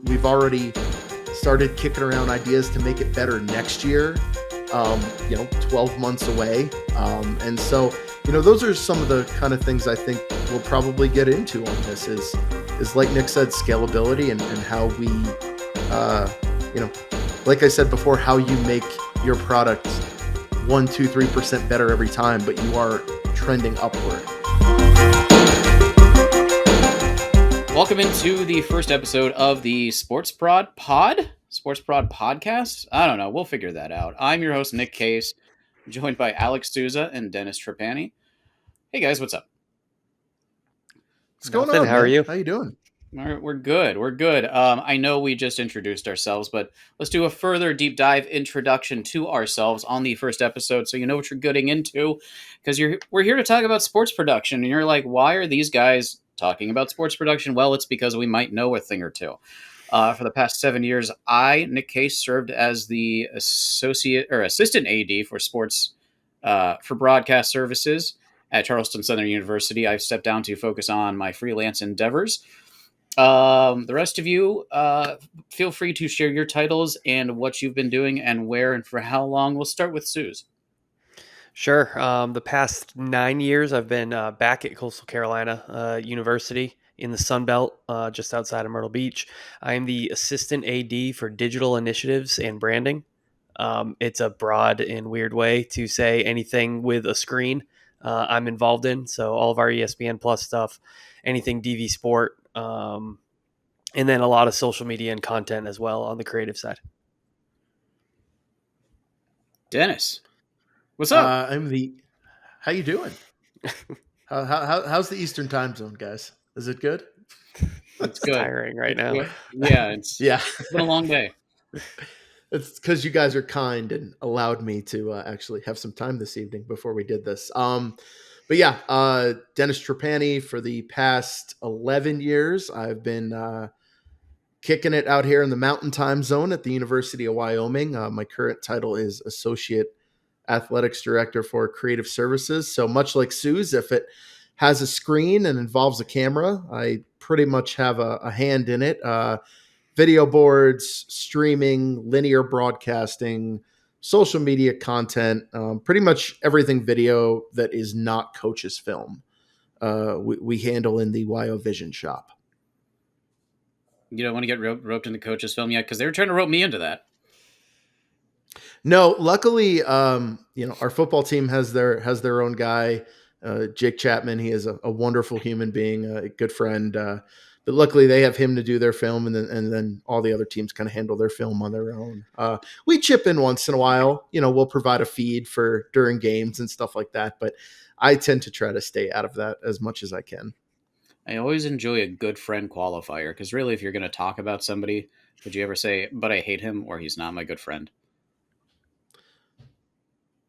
we've already started kicking around ideas to make it better next year. 12 months away. And so, those are some of the kind of things I think we'll probably get into on this is like Nick said, scalability and how we, like I said before, how you make your product 1, 2, 3% better every time, but you are trending upward. Welcome into the first episode of the Sports Prod podcast. I don't know. We'll figure that out. I'm your host, Nick Case, joined by Alex Souza and Dennis Trapani. Hey guys, what's up? What's going on? How are you? How you doing? We're good. We're good. I know we just introduced ourselves, but let's do a further deep dive introduction to ourselves on the first episode, so you know what you're getting into. Because we're here to talk about sports production, and you're like, why are these guys talking about sports production? Well, it's because we might know a thing or two. For the past 7 years, Nick Case, served as the assistant AD for sports for broadcast services at Charleston Southern University. I've stepped down to focus on my freelance endeavors. The rest of you, feel free to share your titles and what you've been doing and where and for how long. We'll start with Suze. Sure. The past 9 years, I've been back at Coastal Carolina University in the Sun Belt, just outside of Myrtle Beach. I am the assistant AD for digital initiatives and branding. It's a broad and weird way to say anything with a screen I'm involved in. So all of our ESPN Plus stuff, anything DV Sport, and then a lot of social media and content as well on the creative side. Dennis, what's up? How you doing? How's the Eastern time zone, guys? Is it good? It's good. Tiring right now. Yeah, it's been a long day. It's because you guys are kind and allowed me to actually have some time this evening before we did this. But yeah, Dennis Trapani, for the past 11 years, I've been kicking it out here in the Mountain Time Zone at the University of Wyoming. My current title is Associate Athletics Director for Creative Services. So much like Suze, if it has a screen and involves a camera, I pretty much have a hand in it. Video boards, streaming, linear broadcasting, social media content, pretty much everything video that is not Coach's film. We handle in the YO Vision shop. You don't want to get roped into Coach's film yet, because they were trying to rope me into that. No, luckily, our football team has their own guy, Jake Chapman. He is a wonderful human being, a good friend. But luckily, they have him to do their film, and then all the other teams kind of handle their film on their own. We chip in once in a while. We'll provide a feed for during games and stuff like that. But I tend to try to stay out of that as much as I can. I always enjoy a good friend qualifier, because really, if you're going to talk about somebody, would you ever say, but I hate him, or he's not my good friend?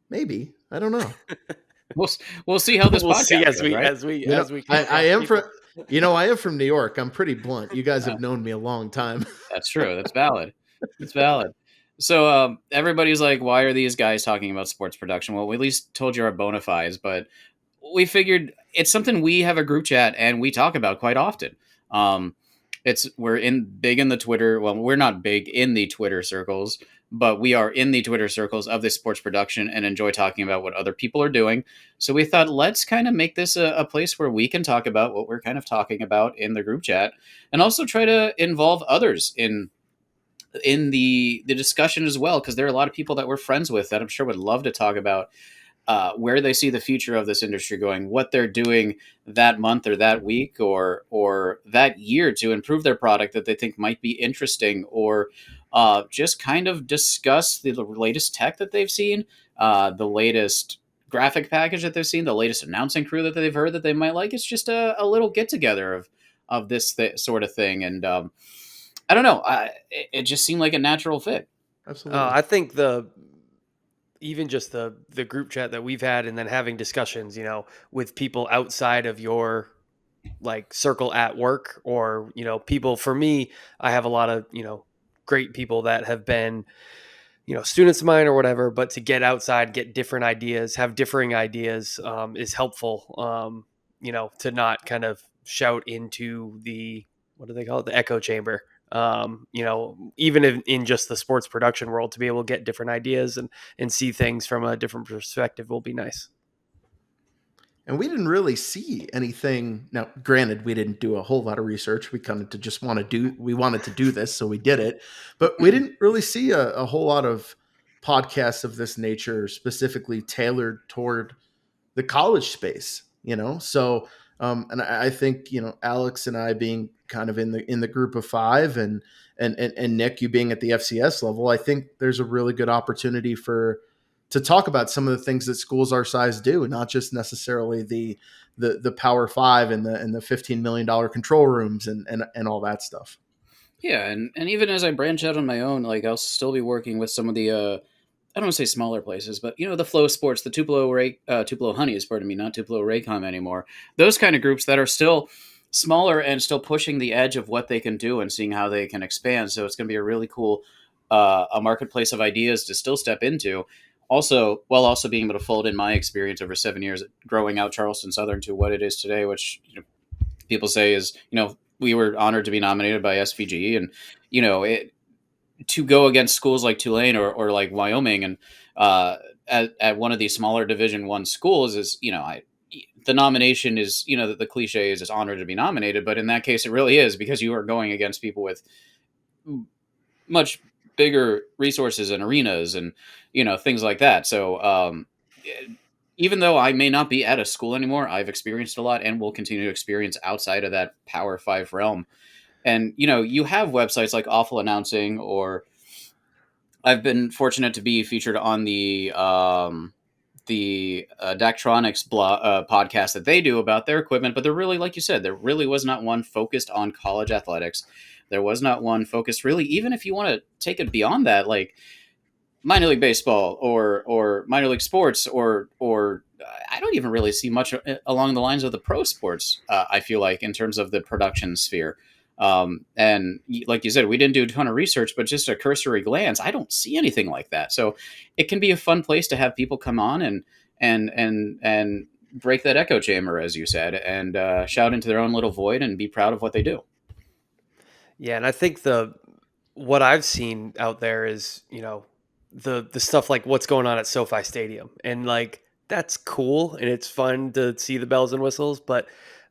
Maybe. I don't know. We'll see how this we'll podcast see as goes, we right? as we I am from I am from New York. I'm pretty blunt. You guys have known me a long time. That's true. That's valid. It's valid. So everybody's like, why are these guys talking about sports production? Well, we at least told you our bona fides, but we figured it's something we have a group chat and we talk about quite often. We're big in the Twitter. Well, we're not big in the Twitter circles, but we are in the Twitter circles of this sports production and enjoy talking about what other people are doing. So we thought, let's kind of make this a place where we can talk about what we're kind of talking about in the group chat, and also try to involve others in the discussion as well, because there are a lot of people that we're friends with that I'm sure would love to talk about where they see the future of this industry going, what they're doing that month or that week or that year to improve their product that they think might be interesting, or just kind of discuss the latest tech that they've seen, the latest graphic package that they've seen, the latest announcing crew that they've heard that they might like. It's just a little get together of this sort of thing. And I don't know. It just seemed like a natural fit. Absolutely. I think even just the group chat that we've had, and then having discussions, with people outside of your like circle at work, or, people, for me, I have a lot of, great people that have been, students of mine or whatever, but to get outside, get different ideas, have differing ideas, is helpful, to not kind of shout into the, what do they call it? The echo chamber. Even in just the sports production world, to be able to get different ideas and see things from a different perspective will be nice. And we didn't really see anything. Now, granted, we didn't do a whole lot of research. We kind of to just we wanted to do this, so we did it. But we didn't really see a whole lot of podcasts of this nature specifically tailored toward the college space, So, and I think Alex and I being kind of in the group of five, and Nick, you being at the FCS level, I think there's a really good opportunity to talk about some of the things that schools our size do, not just necessarily the Power Five and the $15 million control rooms and all that stuff. Yeah, and even as I branch out on my own, like I'll still be working with some of the I don't want to say smaller places, but the Flow Sports, the Tupelo Honeys, pardon me, not Tupelo Raycom anymore. Those kind of groups that are still smaller and still pushing the edge of what they can do and seeing how they can expand. So it's going to be a really cool a marketplace of ideas to still step into. Also, while also being able to fold in my experience over 7 years growing out Charleston Southern to what it is today, which people say is we were honored to be nominated by SVG, and it to go against schools like Tulane or like Wyoming and at one of these smaller Division I schools is the nomination is the cliche is it's honored to be nominated, but in that case it really is because you are going against people with much bigger resources and arenas and things like that. So even though I may not be at a school anymore, I've experienced a lot and will continue to experience outside of that Power Five realm. And you have websites like Awful Announcing, or I've been fortunate to be featured on the Daktronics podcast that they do about their equipment. But there really, like you said, there really was not one focused on college athletics. There was not one focused really, even if you want to take it beyond that, like minor league baseball or minor league sports or I don't even really see much along the lines of the pro sports. I feel like in terms of the production sphere. And like you said, we didn't do a ton of research, but just a cursory glance, I don't see anything like that. So it can be a fun place to have people come on and break that echo chamber, as you said, and shout into their own little void and be proud of what they do. Yeah, and I think the what I've seen out there is, the stuff like what's going on at SoFi Stadium. And like that's cool and it's fun to see the bells and whistles, but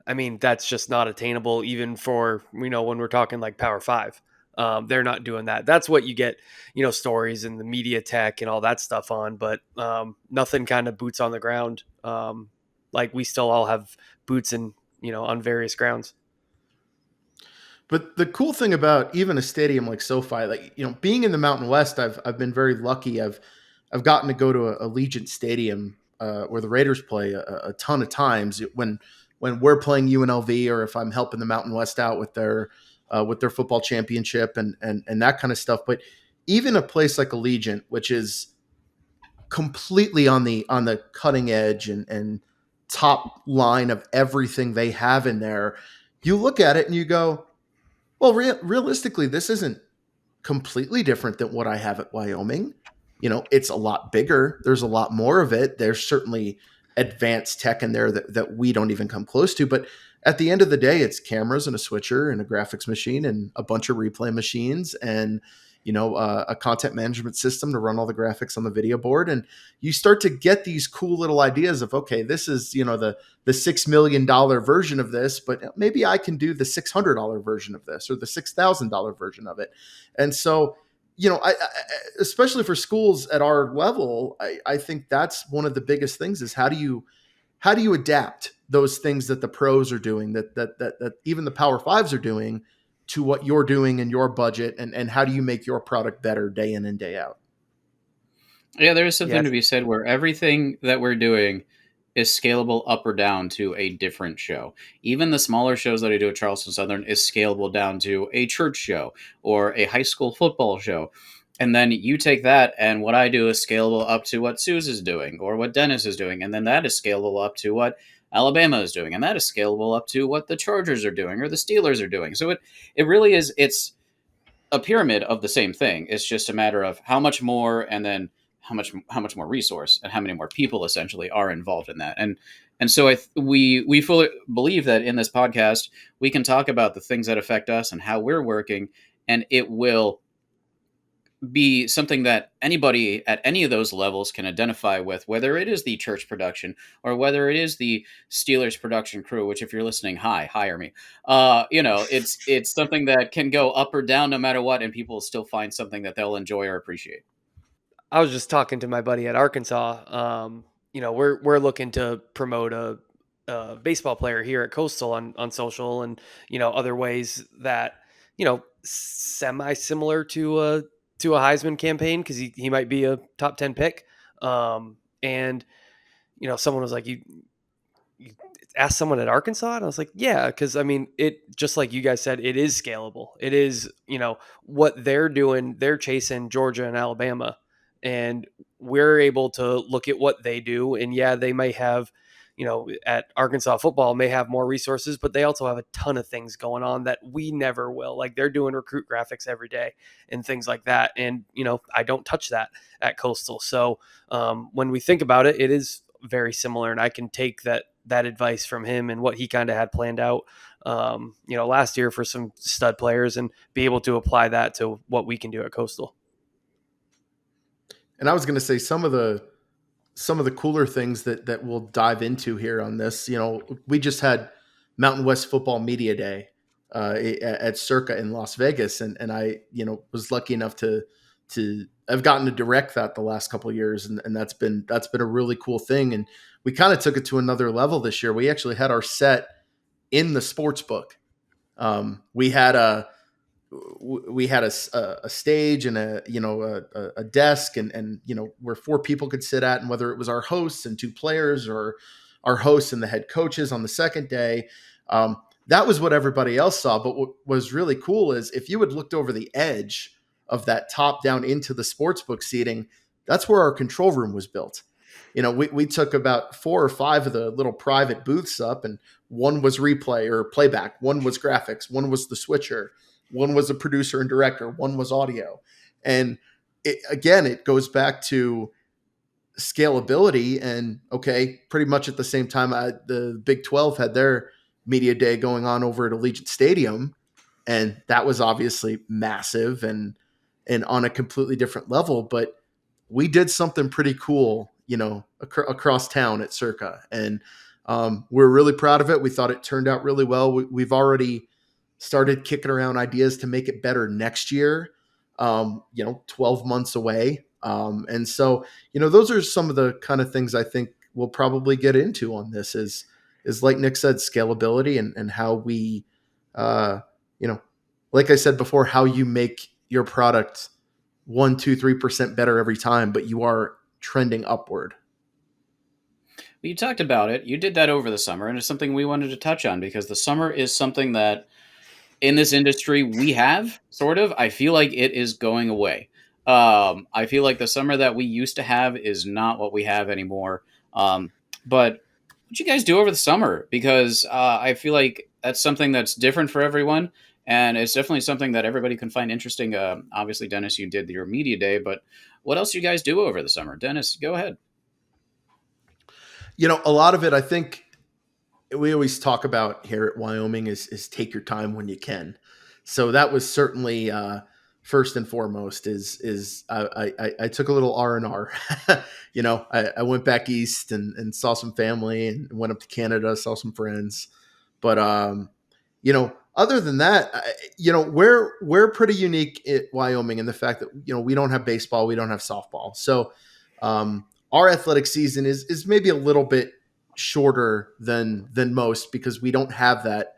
I mean that's just not attainable even for, when we're talking like Power 5. They're not doing that. That's what you get, stories and the media tech and all that stuff on, but nothing kind of boots on the ground. Like we still all have boots in, on various grounds. But the cool thing about even a stadium like SoFi, like being in the Mountain West, I've been very lucky. I've gotten to go to a Allegiant Stadium where the Raiders play a ton of times when we're playing UNLV, or if I'm helping the Mountain West out with their football championship and that kind of stuff. But even a place like Allegiant, which is completely on the cutting edge and top line of everything they have in there, you look at it and you go, well, realistically, this isn't completely different than what I have at Wyoming. It's a lot bigger. There's a lot more of it. There's certainly advanced tech in there that we don't even come close to. But at the end of the day, it's cameras and a switcher and a graphics machine and a bunch of replay machines and a content management system to run all the graphics on the video board. And you start to get these cool little ideas of, okay, this is the $6 million version of this, but maybe I can do the $600 version of this or the $6,000 version of it. And so I especially for schools at our level, I think that's one of the biggest things is how do you adapt those things that the pros are doing, that even the Power Fives are doing, to what you're doing in your budget, and how do you make your product better day in and day out? Yeah, there is something to Yes. be said where everything that we're doing is scalable up or down to a different show. Even the smaller shows that I do at Charleston Southern is scalable down to a church show or a high school football show. And then you take that, and what I do is scalable up to what Souza is doing or what Dennis is doing. And then that is scalable up to what Alabama is doing. And that is scalable up to what the Chargers are doing or the Steelers are doing. So it really is, it's a pyramid of the same thing. It's just a matter of how much more, and then how much more resource and how many more people essentially are involved in that. And so we fully believe that in this podcast we can talk about the things that affect us and how we're working, and it will be something that anybody at any of those levels can identify with, whether it is the church production or whether it is the Steelers production crew. Which, if you're listening, hi, hire me. It's something that can go up or down no matter what, and people will still find something that they'll enjoy or appreciate. I was just talking to my buddy at Arkansas. We're looking to promote a baseball player here at Coastal on social and other ways that semi similar to a Heisman campaign because he might be a top 10 pick. And someone was like, you ask someone at Arkansas? And I was like, yeah, because I mean, it just like you guys said, it is scalable. It is, what they're doing, they're chasing Georgia and Alabama, and we're able to look at what they do. And yeah, they may have, at Arkansas football may have more resources, but they also have a ton of things going on that we never will. Like they're doing recruit graphics every day and things like that. And, I don't touch that at Coastal. So when we think about it, it is very similar, and I can take that advice from him and what he kind of had planned out, last year for some stud players, and be able to apply that to what we can do at Coastal. And I was going to say some of the cooler things that we'll dive into here on this. We just had Mountain West Football Media Day at Circa in Las Vegas, and I was lucky enough to I've gotten to direct that the last couple of years, and that's been a really cool thing. And we kind of took it to another level this year. We actually had our set in the sports book. We had a stage and a desk and where four people could sit at, and whether it was our hosts and two players or our hosts and the head coaches on the second day, that was what everybody else saw. But what was really cool is if you had looked over the edge of that top down into the sportsbook seating, that's where our control room was built. We took about 4 or 5 of the little private booths up, and one was replay or playback, one was graphics, one was the switcher, one was a producer and director, one was audio. And it goes back to scalability. And okay, pretty much at the same time, the Big 12 had their media day going on over at Allegiant Stadium, and that was obviously massive and on a completely different level. But we did something pretty cool, across town at Circa, and we're really proud of it. We thought it turned out really well. We've already started kicking around ideas to make it better next year. 12 months away. And so, those are some of the kind of things I think we'll probably get into on this is like Nick said, scalability and how we, you know, like I said before, how you make your product 1, 2, 3% better every time, but you are trending upward. You talked about it. You did that over the summer, and it's something we wanted to touch on because the summer is something that in this industry we have sort of. I feel like it is going away. I feel like the summer that we used to have is not what we have anymore. But what you guys do over the summer? Because I feel like that's something that's different for everyone, and it's definitely something that everybody can find interesting. Obviously, Dennis, you did your media day, but what else do you guys do over the summer? Dennis, go ahead. A lot of it, I think, we always talk about here at Wyoming is take your time when you can. So that was certainly first and foremost. Is I took a little R&R. I went back east and saw some family and went up to Canada, saw some friends. But other than that, we're pretty unique at Wyoming in the fact that we don't have baseball, we don't have softball. So our athletic season is maybe a little bit shorter than most because we don't have that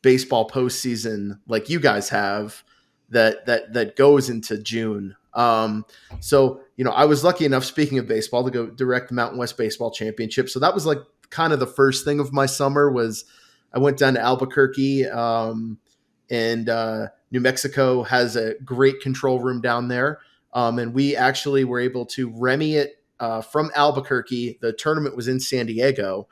baseball postseason like you guys have that goes into June. So I was lucky enough, speaking of baseball, to go direct the Mountain West Baseball Championship. So that was like kind of the first thing of my summer was I went down to Albuquerque, and New Mexico has a great control room down there. And we actually were able to Remy it from Albuquerque. The tournament was in San Diego,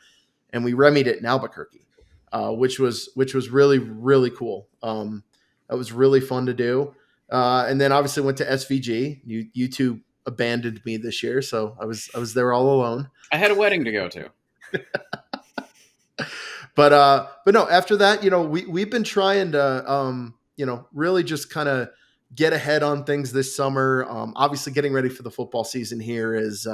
and we remmied it in Albuquerque, which was really really cool. That was really fun to do. And then obviously went to SVG. You two abandoned me this year, so I was there all alone. I had a wedding to go to. But no, after that, we've been trying to really just kind of get ahead on things this summer. Obviously, getting ready for the football season here is,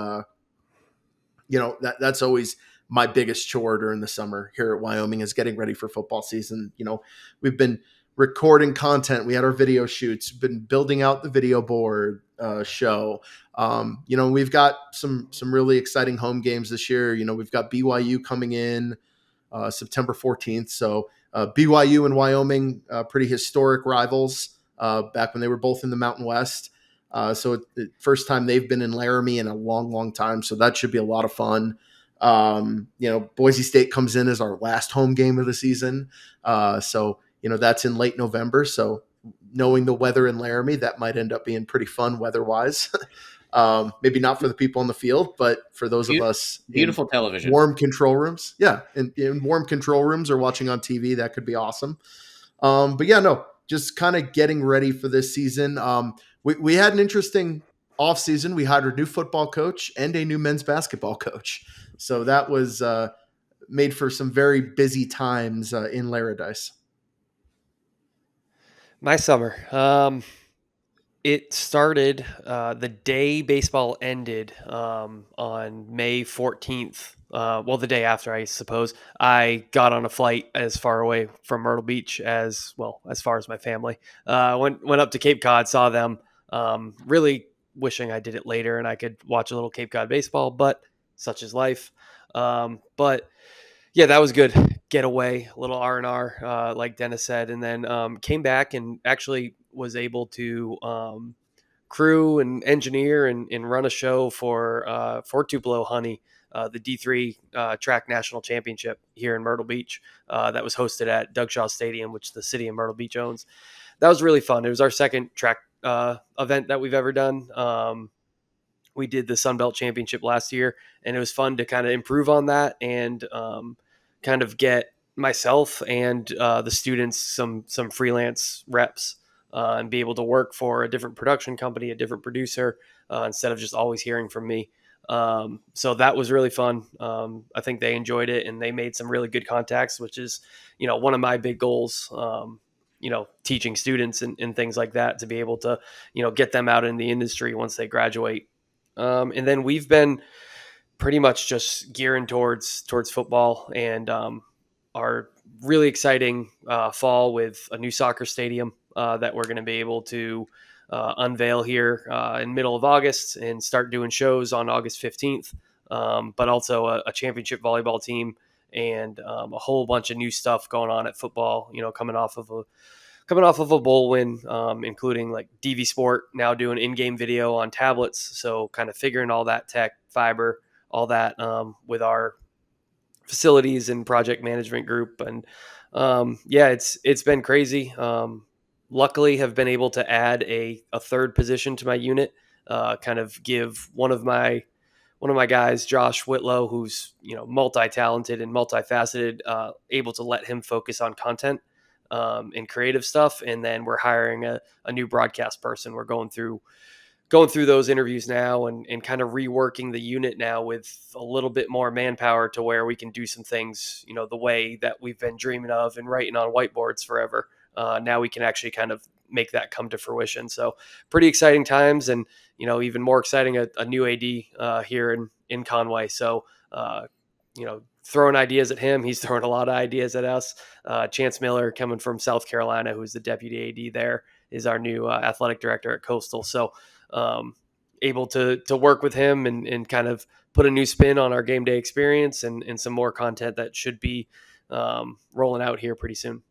that's always my biggest chore during the summer here at Wyoming is getting ready for football season. We've been recording content. We had our video shoots, been building out the video board show. We've got some really exciting home games this year. We've got BYU coming in September 14th. So BYU and Wyoming, pretty historic rivals back when they were both in the Mountain West. So the first time they've been in Laramie in a long, long time. So that should be a lot of fun. Boise State comes in as our last home game of the season. That's in late November. So knowing the weather in Laramie, that might end up being pretty fun weather-wise. Maybe not for the people on the field, but for those of us in Beautiful television. warm control rooms. Yeah, in warm control rooms or watching on TV, that could be awesome. But yeah, no, just kind of getting ready for this season. We had an interesting off season. We hired a new football coach and a new men's basketball coach. So that was made for some very busy times in Laradice. My summer. It started the day baseball ended on May 14th. The day after, I suppose. I got on a flight as far away from Myrtle Beach as far as my family. Went up to Cape Cod, saw them. Really wishing I did it later and I could watch a little Cape Cod baseball, but such is life. But yeah, that was good. Getaway, a little R&R, like Dennis said, and then came back and actually was able to crew and engineer and run a show for Tupelo Honey, the D3 track national championship here in Myrtle Beach that was hosted at Doug Shaw Stadium, which the city of Myrtle Beach owns. That was really fun. It was our second track event that we've ever done. We did the Sun Belt Championship last year, and it was fun to kind of improve on that and kind of get myself and the students some freelance reps and be able to work for a different production company, a different producer, instead of just always hearing from me. So that was really fun. I think they enjoyed it and they made some really good contacts, which is, one of my big goals. Teaching students and things like that to be able to, get them out in the industry once they graduate. And then we've been pretty much just gearing towards football and our really exciting fall with a new soccer stadium that we're going to be able to unveil here in middle of August and start doing shows on August 15th. But also a championship volleyball team and a whole bunch of new stuff going on at football, coming off of a bowl win, including like DV Sport now doing in-game video on tablets. So kind of figuring all that tech, fiber, all that with our facilities and project management group. And it's been crazy. Luckily have been able to add a third position to my unit, kind of give one of my guys, Josh Whitlow, who's multi-talented and multifaceted, able to let him focus on content and creative stuff. And then we're hiring a new broadcast person. We're going through those interviews now and kind of reworking the unit now with a little bit more manpower to where we can do some things, the way that we've been dreaming of and writing on whiteboards forever. Now we can actually kind of make that come to fruition. So pretty exciting times, and even more exciting, a new AD here in Conway. So throwing ideas at him, he's throwing a lot of ideas at us. Chance Miller, coming from South Carolina, who's the deputy AD there, is our new athletic director at Coastal. So able to work with him and kind of put a new spin on our game day experience and some more content that should be rolling out here pretty soon.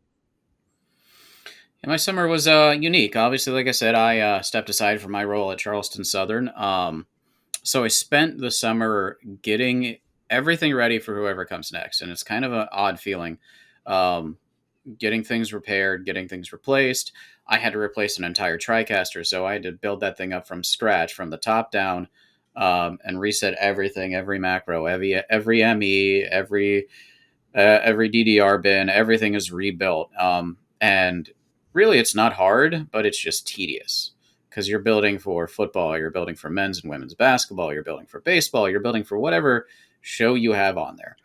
And my summer was unique. Obviously, like I said, I stepped aside from my role at Charleston Southern. So I spent the summer getting everything ready for whoever comes next. And it's kind of an odd feeling. Getting things repaired, getting things replaced. I had to replace an entire TriCaster, so I had to build that thing up from scratch, from the top down, and reset everything, every macro, every ME, every DDR bin, everything is rebuilt. And really, it's not hard, but it's just tedious because you're building for football, you're building for men's and women's basketball, you're building for baseball, you're building for whatever show you have on there.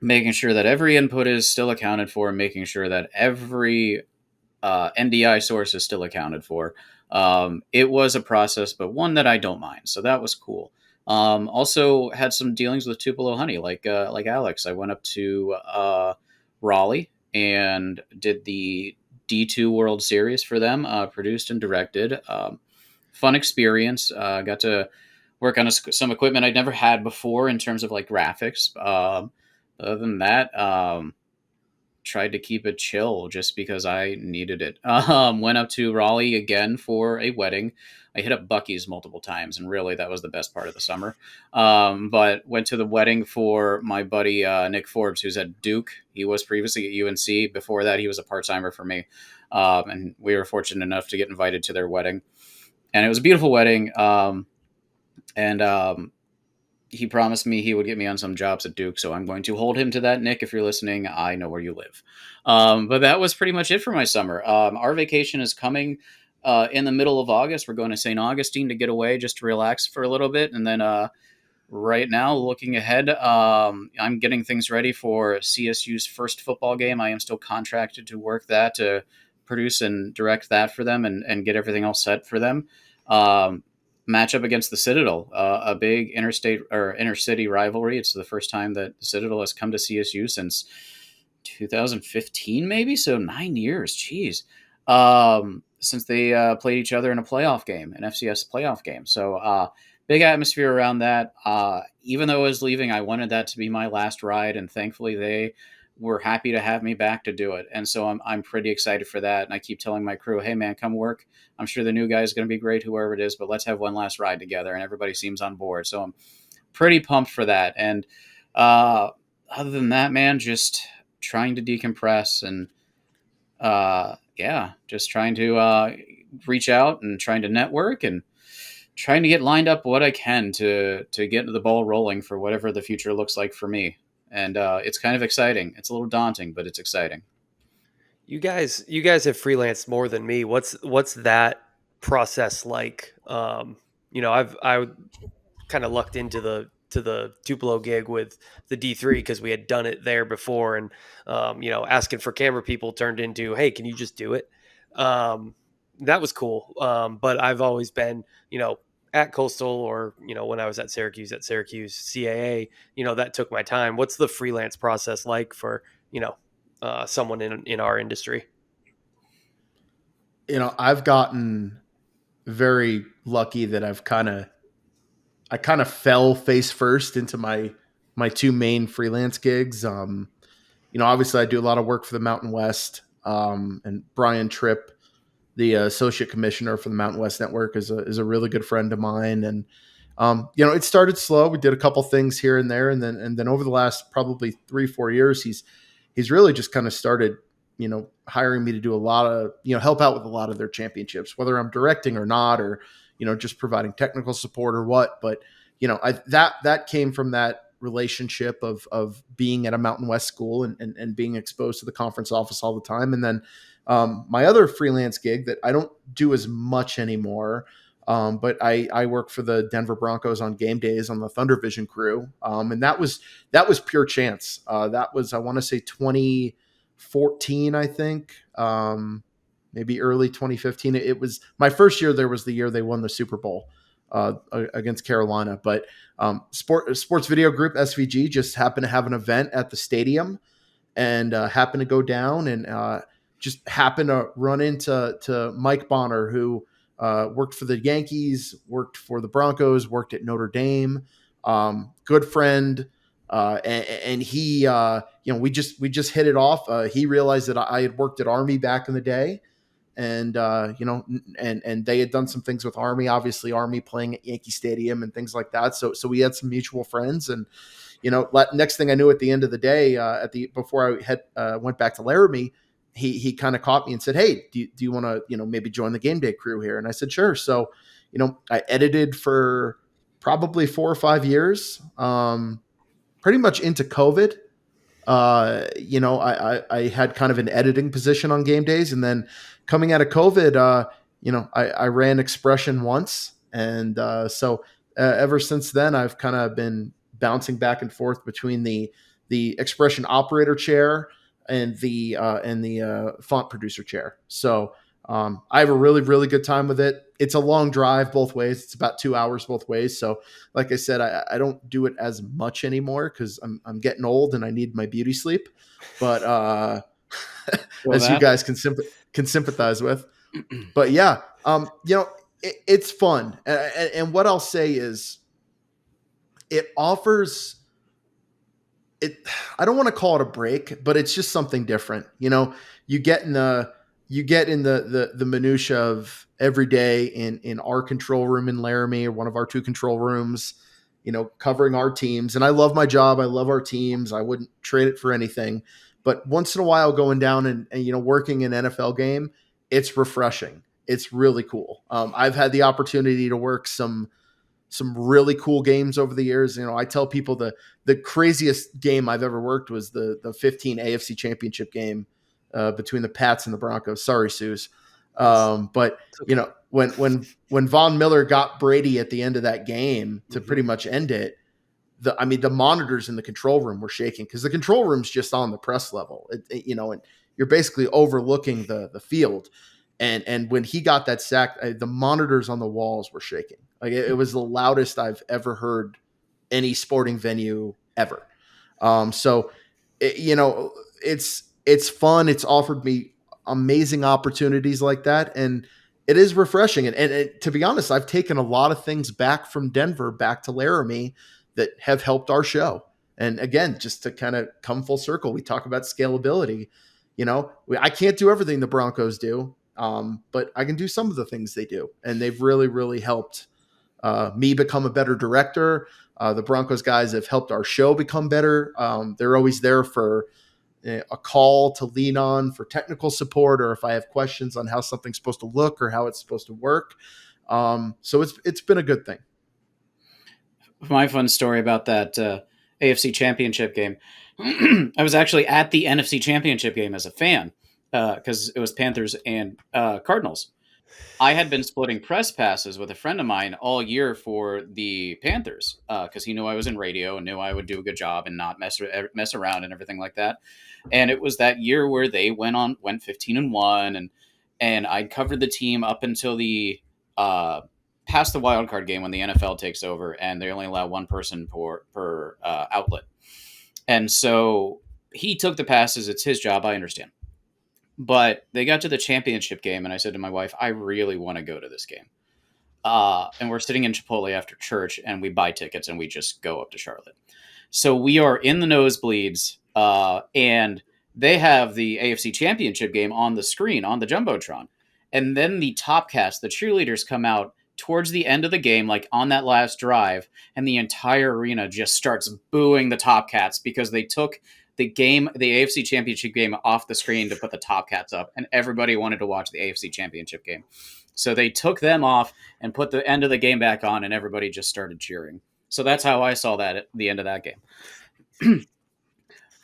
Making sure that every input is still accounted for, making sure that every NDI source is still accounted for. It was a process, but one that I don't mind. So that was cool. Also had some dealings with Tupelo Honey, like Alex. I went up to Raleigh and did the D2 World Series for them, produced and directed. Fun experience. Got to work on some equipment I'd never had before in terms of like graphics. Other than that, tried to keep it chill just because I needed it. Went up to Raleigh again for a wedding. I hit up Bucky's multiple times, and really that was the best part of the summer. But went to the wedding for my buddy Nick Forbes, who's at Duke. He was previously at UNC. Before that, he was a part timer for me, and we were fortunate enough to get invited to their wedding. And it was a beautiful wedding. And He promised me he would get me on some jobs at Duke, so I'm going to hold him to that. Nick, if you're listening, I know where you live. But that was pretty much it for my summer. Our vacation is coming in the middle of August. We're going to St. Augustine to get away, just to relax for a little bit, and then right now, looking ahead, I'm getting things ready for CSU's first football game. I am still contracted to work that, to produce and direct that for them, and get everything all set for them. Um, Matchup against the Citadel, a big interstate or intercity rivalry. It's the first time that the Citadel has come to CSU since 2015, maybe, so 9 years. Jeez, since they played each other in a playoff game, an FCS playoff game. So big atmosphere around that. Even though I was leaving, I wanted that to be my last ride, and thankfully they were happy to have me back to do it. And so I'm pretty excited for that. And I keep telling my crew, hey man, come work. I'm sure the new guy is going to be great, whoever it is, but let's have one last ride together. And everybody seems on board. So I'm pretty pumped for that. And other than that, man, just trying to decompress and yeah, just trying to reach out and trying to network and trying to get lined up what I can to get the ball rolling for whatever the future looks like for me. And it's kind of exciting. It's a little daunting, but it's exciting. You guys have freelanced more than me. What's that process like? I kind of lucked into the Tupelo gig with the D3 because we had done it there before, and asking for camera people turned into, hey, can you just do it? Um, that was cool. But I've always been, at Coastal, or when I was at Syracuse CAA, that took my time. What's the freelance process like for someone in our industry? I've gotten very lucky that I kind of fell face first into my two main freelance gigs. Obviously I do a lot of work for the Mountain West, and Brian Tripp, the associate commissioner for the Mountain West Network, is a really good friend of mine. And it started slow. We did a couple things here and there, and then over the last probably 3-4 years, he's really just kind of started hiring me to do a lot of help out with a lot of their championships, whether I'm directing or not, or just providing technical support or what. But that came from that relationship of being at a Mountain West school, and being exposed to the conference office all the time. And then my other freelance gig that I don't do as much anymore, but I work for the Denver Broncos on game days on the Thunder Vision crew, and that was pure chance. That was, I want to say, 2014, I think, maybe early 2015. It was my first year there, was the year they won the Super Bowl against Carolina. But Sports Video Group, SVG, just happened to have an event at the stadium, and happened to go down, and just happened to run into Mike Bonner, who worked for the Yankees, worked for the Broncos, worked at Notre Dame, good friend. And he, we just hit it off. He realized that I had worked at Army back in the day, and and they had done some things with Army, obviously Army playing at Yankee Stadium and things like that. So we had some mutual friends, and next thing I knew, at the end of the day, before I had went back to Laramie, he kind of caught me and said, "Hey, do you want to maybe join the game day crew here?" And I said, "Sure." So I edited for probably 4 or 5 years, pretty much into COVID. I had kind of an editing position on game days, and then coming out of COVID, I ran Expression once, and so ever since then, I've kind of been bouncing back and forth between the Expression operator chair, and the font producer chair. So I have a really really good time with it. It's a long drive both ways. It's about 2 hours both ways. So like I said, I don't do it as much anymore because I'm getting old and I need my beauty sleep. But Well, as you that. guys can sympathize with. But yeah, it's fun. And what I'll say is, it offers it. I don't want to call it a break, but it's just something different. You get in the you get in the minutia of every day in our control room in Laramie, or one of our two control rooms. Covering our teams, and I love my job. I love our teams. I wouldn't trade it for anything. But once in a while, going down and working an NFL game, it's refreshing. It's really cool. I've had the opportunity to work some really cool games over the years. I tell people the craziest game I've ever worked was the 15 AFC Championship game between the Pats and the Broncos. Sorry, Suze. It's But okay. when Von Miller got Brady at the end of that game to Hmm. pretty much end it, the monitors in the control room were shaking because the control room's just on the press level, and you're basically overlooking the field. And when he got that sack, the monitors on the walls were shaking. Like it was the loudest I've ever heard any sporting venue ever. So, it's fun. It's offered me amazing opportunities like that, and it is refreshing. And to be honest, I've taken a lot of things back from Denver back to Laramie that have helped our show. And again, just to kind of come full circle, we talk about scalability. I can't do everything the Broncos do, but I can do some of the things they do, and they've really, really helped me become a better director. The Broncos guys have helped our show become better. They're always there for a call to lean on for technical support, or if I have questions on how something's supposed to look or how it's supposed to work. So it's been a good thing. My fun story about that AFC Championship game. I was actually at the NFC Championship game as a fan because it was Panthers and Cardinals. I had been splitting press passes with a friend of mine all year for the Panthers because he knew I was in radio and knew I would do a good job and not mess around and everything like that. And it was that year where they went 15-1, and I'd covered the team up until the uh, past the wild card game when the NFL takes over and they only allow one person per outlet. And so he took the passes. It's his job. I understand. But they got to the championship game, and I said to my wife, I really want to go to this game. And we're sitting in Chipotle after church, and we buy tickets, and we just go up to Charlotte. So we are in the nosebleeds, and they have the AFC Championship game on the screen, on the Jumbotron. And then the top cast, the cheerleaders come out towards the end of the game, like on that last drive, and the entire arena just starts booing the Top Cats because they took the AFC Championship game off the screen to put the Top Cats up, and everybody wanted to watch the AFC Championship game. So they took them off and put the end of the game back on, and everybody just started cheering. So that's how I saw that at the end of that game.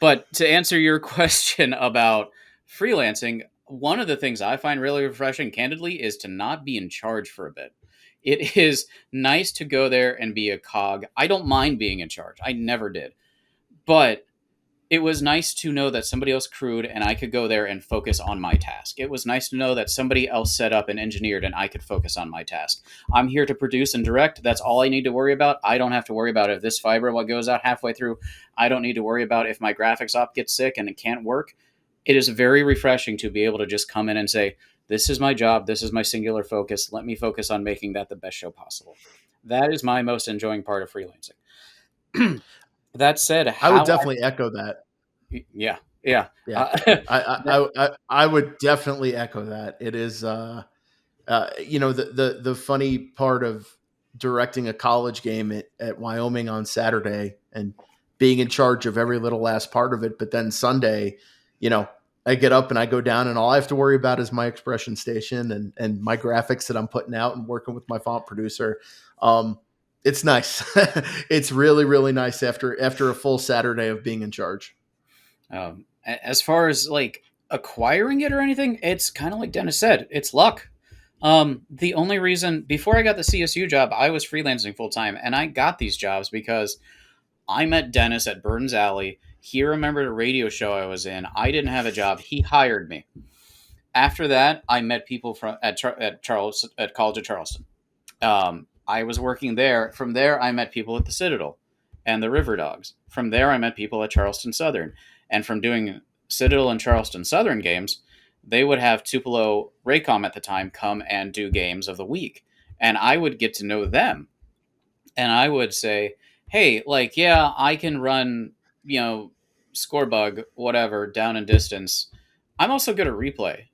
But to answer your question about freelancing, one of the things I find really refreshing, candidly, is to not be in charge for a bit. It is nice to go there and be a cog. I don't mind being in charge. I never did. But it was nice to know that somebody else crewed and I could go there and focus on my task. It was nice to know that somebody else set up and engineered and I could focus on my task. I'm here to produce and direct. That's all I need to worry about. I don't have to worry about if this fiber what goes out halfway through. I don't need to worry about if my graphics op gets sick and it can't work. It is very refreshing to be able to just come in and say, this is my job. This is my singular focus. Let me focus on making that the best show possible. That is my most enjoying part of freelancing. That said, I would how definitely echo that. yeah, yeah. Yeah, That, I would definitely echo that. It is, the funny part of directing a college game at Wyoming on Saturday and being in charge of every little last part of it. But then Sunday, you know, I get up and I go down, and all I have to worry about is my expression station and my graphics that I'm putting out and working with my font producer. It's nice. It's really, really nice after a full Saturday of being in charge. as far as like acquiring it or anything, it's kind of like Dennis said, it's luck. The only reason before I got the CSU job, I was freelancing full time, and I got these jobs because I met Dennis at Burton's Alley. He remembered a radio show I was in. I didn't have a job. He hired me. After that, I met people from at College of Charleston. I was working there. From there, I met people at the Citadel and the River Dogs. From there, I met people at Charleston Southern. And from doing Citadel and Charleston Southern games, they would have Tupelo Raycom at the time come and do games of the week. And I would get to know them. And I would say, hey, like, yeah, I can run, you know, scorebug, whatever, down and distance. I'm also good at replay.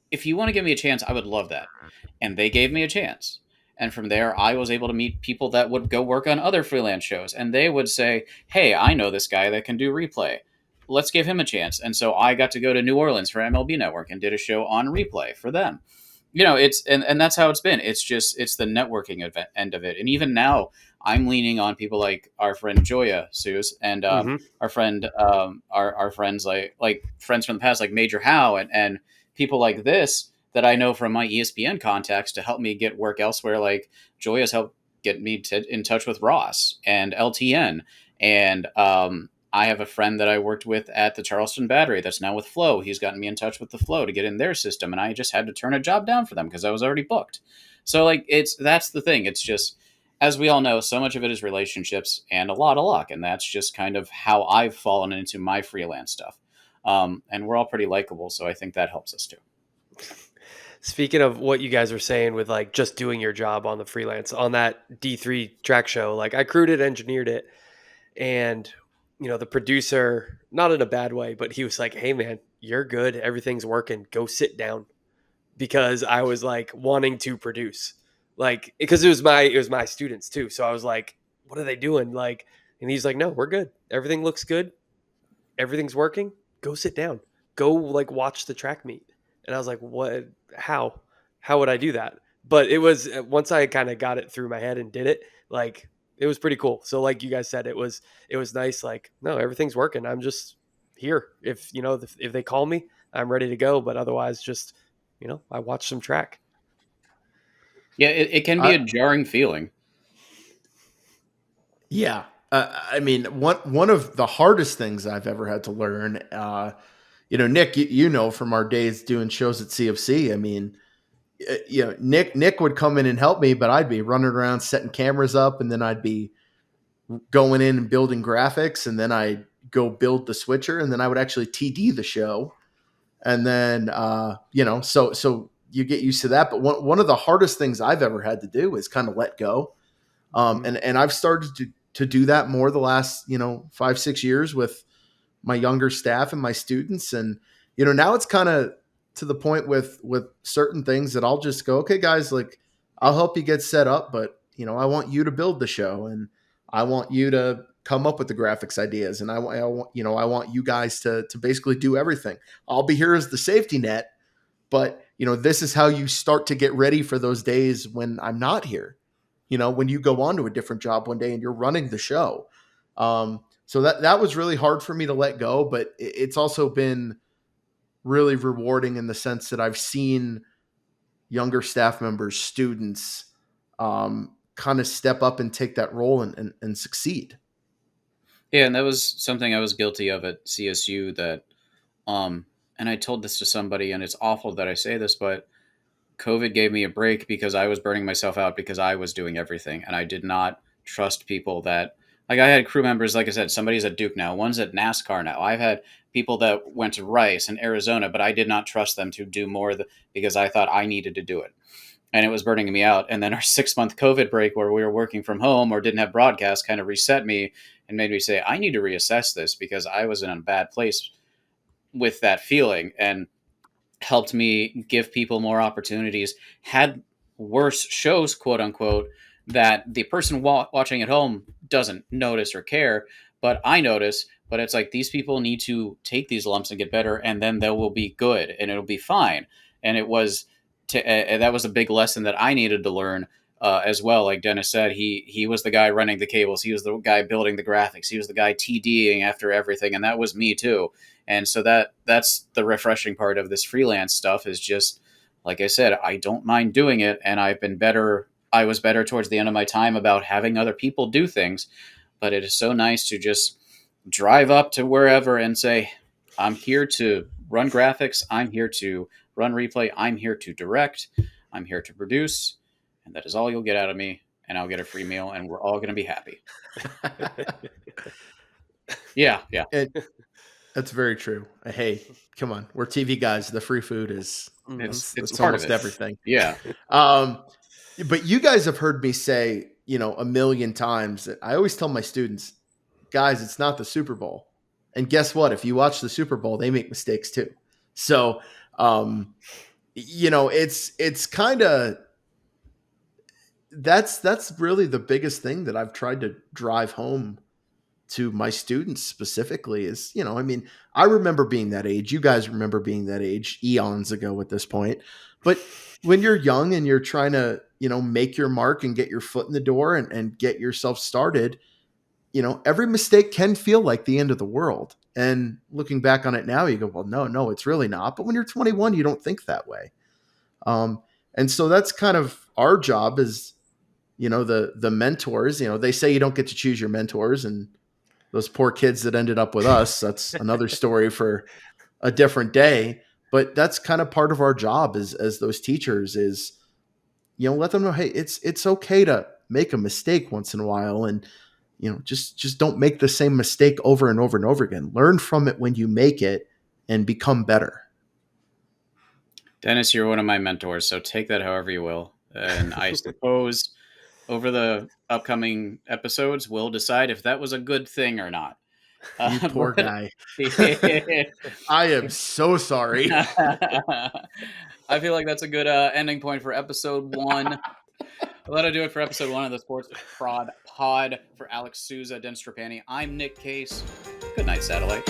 If you want to give me a chance, I would love that. And they gave me a chance. And from there, I was able to meet people that would go work on other freelance shows. And they would say, hey, I know this guy that can do replay. Let's give him a chance. And so I got to go to New Orleans for MLB Network and did a show on replay for them. You know, it's and that's how it's been. It's the networking end of it. And even now, I'm leaning on people like our friend Joya Souza and Hmm. our friend our friends like friends from the past like Major Howe and people like this that I know from my ESPN contacts to help me get work elsewhere. Like Joya's helped get me in touch with Ross and LTN. And I have a friend that I worked with at the Charleston Battery that's now with Flow. He's gotten me in touch with the Flow to get in their system. And I just had to turn a job down for them because I was already booked. So like that's the thing. It's just, as we all know, so much of it is relationships and a lot of luck. And that's just kind of how I've fallen into my freelance stuff. And we're all pretty likable. So I think that helps us too. Speaking of what you guys were saying with like just doing your job on the freelance on that D3 track show, like I crewed it, engineered it, and the producer, not in a bad way, but he was like, "Hey man, you're good. Everything's working. Go sit down." Because I was like wanting to produce. Like because it was my students too. So I was like, "What are they doing?" Like and he's like, "No, we're good. Everything looks good. Everything's working. Go sit down. Go like watch the track meet." And I was like, "What? How would I do that?" But it was once I kind of got it through my head and did it, like it was pretty cool. So like you guys said, it was nice. Like no, everything's working. I'm just here. If they call me, I'm ready to go. But otherwise, just I watch some track. Yeah, it can be I, a jarring feeling. yeah. I mean, one of the hardest things I've ever had to learn, Nick, you know from our days doing shows at CFC. I mean, Nick would come in and help me, but I'd be running around setting cameras up, and then I'd be going in and building graphics, and then I'd go build the switcher, and then I would actually TD the show, and then so you get used to that. But one of the hardest things I've ever had to do is kind of let go, Mhm. and I've started to do that more the last 5-6 years with my younger staff and my students. And now it's kind of to the point with certain things that I'll just go, okay guys, like I'll help you get set up, but I want you to build the show, and I want you to come up with the graphics ideas, and I want you guys to basically do everything. I'll be here as the safety net, but this is how you start to get ready for those days when I'm not here, when you go on to a different job one day and you're running the show. So that was really hard for me to let go, but it's also been really rewarding in the sense that I've seen younger staff members, students, kind of step up and take that role and succeed. Yeah, and that was something I was guilty of at CSU that and I told this to somebody and it's awful that I say this, but COVID gave me a break because I was burning myself out because I was doing everything and I did not trust people that like I had crew members, like I said, somebody's at Duke now, one's at NASCAR now. I've had people that went to Rice and Arizona, but I did not trust them to do more because I thought I needed to do it. And it was burning me out. And then our 6 month COVID break where we were working from home or didn't have broadcast kind of reset me and made me say, I need to reassess this because I was in a bad place with that feeling. And helped me give people more opportunities, had worse shows, quote unquote, that the person watching at home doesn't notice or care, but I notice. But it's like these people need to take these lumps and get better, and then they will be good and it'll be fine. And it was that was a big lesson that I needed to learn as well. Like Dennis said, he was the guy running the cables, he was the guy building the graphics, he was the guy TDing after everything, and that was me too. And so that's the refreshing part of this freelance stuff is just like I said, I don't mind doing it, and I was better towards the end of my time about having other people do things, but it is so nice to just drive up to wherever and say, I'm here to run graphics, I'm here to run replay, I'm here to direct, I'm here to produce, and that is all you'll get out of me, and I'll get a free meal, and we're all going to be happy. Yeah. And that's very true. Hey, come on, we're TV guys. The free food is It's that's part of almost it. everything. Yeah. But you guys have heard me say, a million times that I always tell my students, guys, it's not the Super Bowl. And guess what? If you watch the Super Bowl, they make mistakes too. So, it's kind of that's really the biggest thing that I've tried to drive home to my students specifically is, I remember being that age. You guys remember being that age eons ago at this point. But when you're young and you're trying to, make your mark and get your foot in the door and get yourself started, every mistake can feel like the end of the world. And looking back on it now, you go, well, no, it's really not. But when you're 21, you don't think that way. And so that's kind of our job is, the mentors. They say you don't get to choose your mentors, and those poor kids that ended up with us, that's another story for a different day. But that's kind of part of our job as those teachers is, let them know, hey, it's okay to make a mistake once in a while, and just don't make the same mistake over and over and over again. Learn from it when you make it and become better. Dennis, you're one of my mentors, so take that however you will. And I suppose over the upcoming episodes, we'll decide if that was a good thing or not. You poor But- guy. I am so sorry. I feel like that's a good ending point for episode 1. That'll do it for episode 1 of the Sports Prod Pod. For Alex Souza, Dennis Trapani, I'm Nick Case. Good night, Satellite.